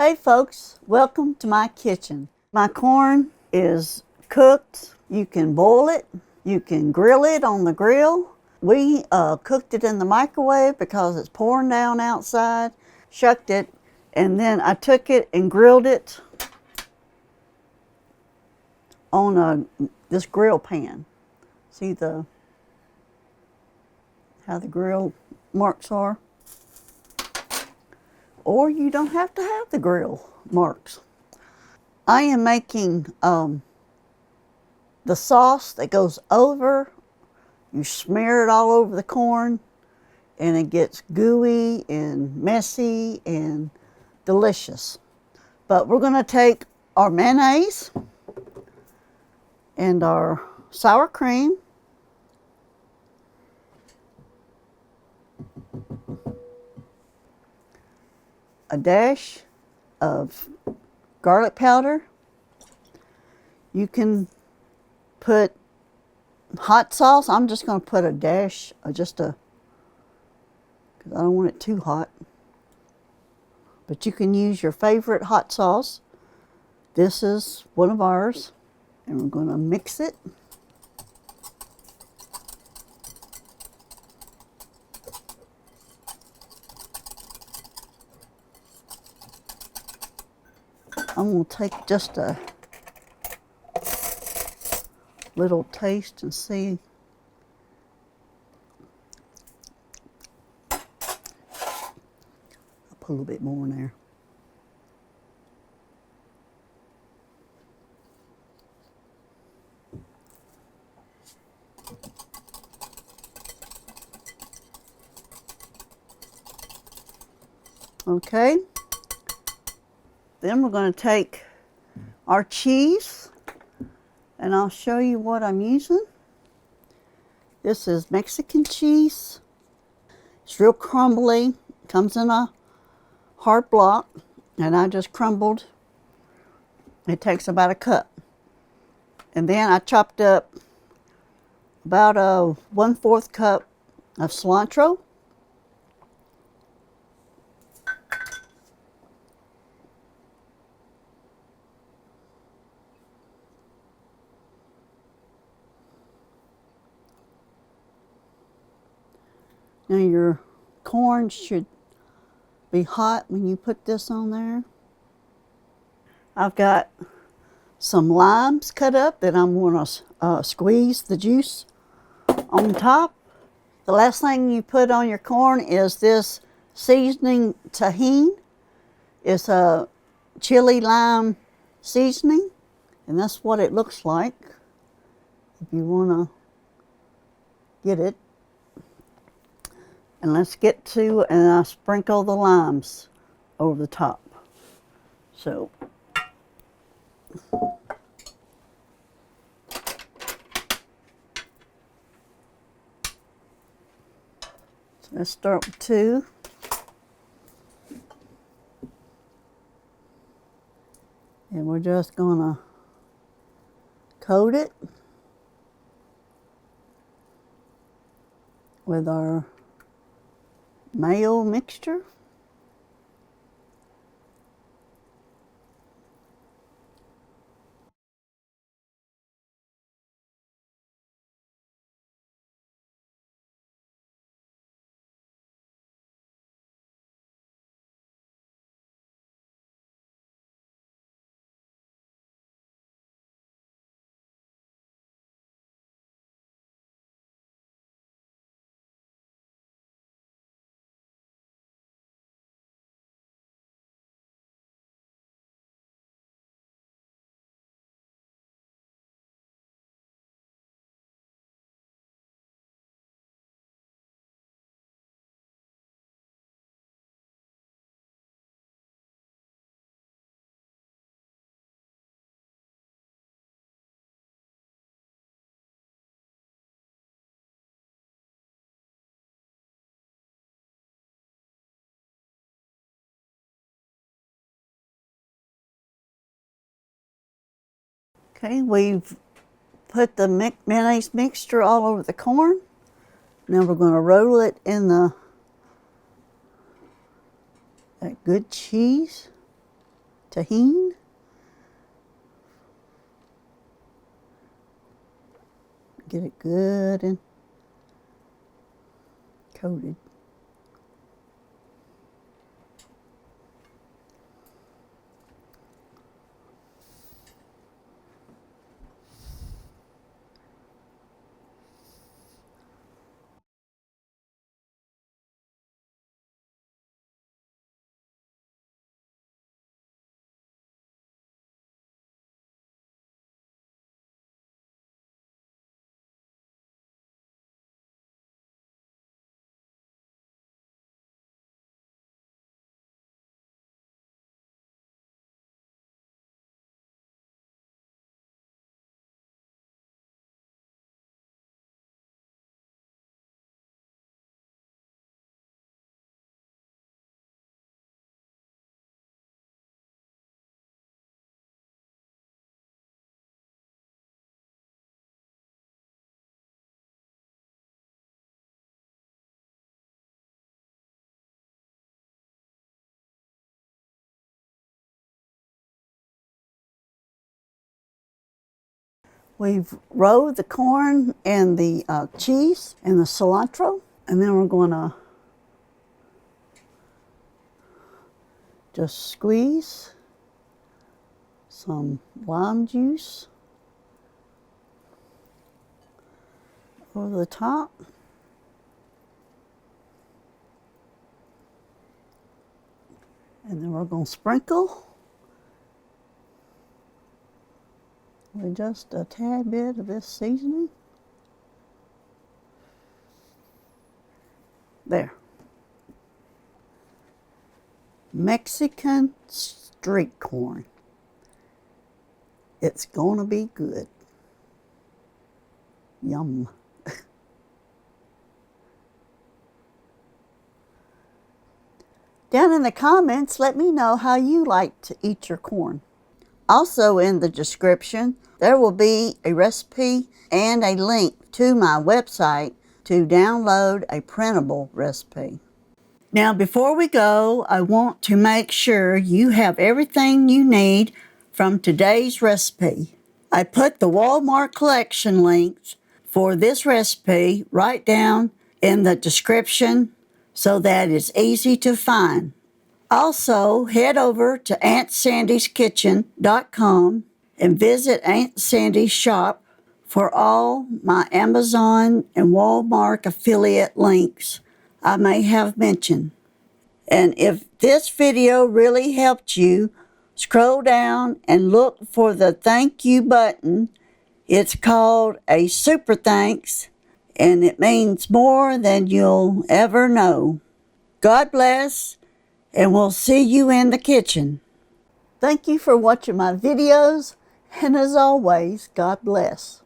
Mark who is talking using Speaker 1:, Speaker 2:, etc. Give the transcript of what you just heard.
Speaker 1: Hey folks, welcome to my kitchen. My corn is cooked. You can boil it, you can grill it on the grill. We cooked it in the microwave because it's pouring down outside, shucked it, and then I took it and grilled it on this grill pan. See how the grill marks are? Or you don't have to have the grill marks. I am making the sauce that goes over. You smear it all over the corn and it gets gooey and messy and delicious. But we're going to take our mayonnaise and our sour cream, a dash of garlic powder. You can put hot sauce. I'm just going to put a dash, because I don't want it too hot. But you can use your favorite hot sauce. This is one of ours. And we're going to mix it. I'm going to take just a little taste and see. I'll put a little bit more in there. Okay. Then we're going to take our cheese, and I'll show you what I'm using. This is Mexican cheese. It's real crumbly. Comes in a hard block, and I just crumbled. It takes about a cup. And then I chopped up about a 1/4 cup of cilantro. Now your corn should be hot when you put this on there. I've got some limes cut up that I'm going to squeeze the juice on top. The last thing you put on your corn is this seasoning tahini. It's a chili lime seasoning, and that's what it looks like if you want to get it. And let's get to, and I sprinkle the limes over the top. So let's start with 2. And we're just gonna coat it with our mayo mixture. Okay, we've put the mayonnaise mixture all over the corn. Now we're going to roll it in that good cheese. tahini. Get it good and coated. We've rolled the corn and the cheese and the cilantro, and then we're going to just squeeze some lime juice over the top. And then we're going to sprinkle with just a tad bit of this seasoning. There. Mexican street corn. It's gonna be good. Yum. Down in the comments, let me know how you like to eat your corn. Also in the description, there will be a recipe and a link to my website to download a printable recipe. Now, before we go, I want to make sure you have everything you need from today's recipe. I put the Walmart collection links for this recipe right down in the description so that it's easy to find. Also, head over to AuntSandy'sKitchen.com and visit Aunt Sandy's shop for all my Amazon and Walmart affiliate links I may have mentioned. And if this video really helped you, scroll down and look for the thank you button. It's called a super thanks, and it means more than you'll ever know. God bless, and we'll see you in the kitchen. Thank you for watching my videos, and as always, God bless.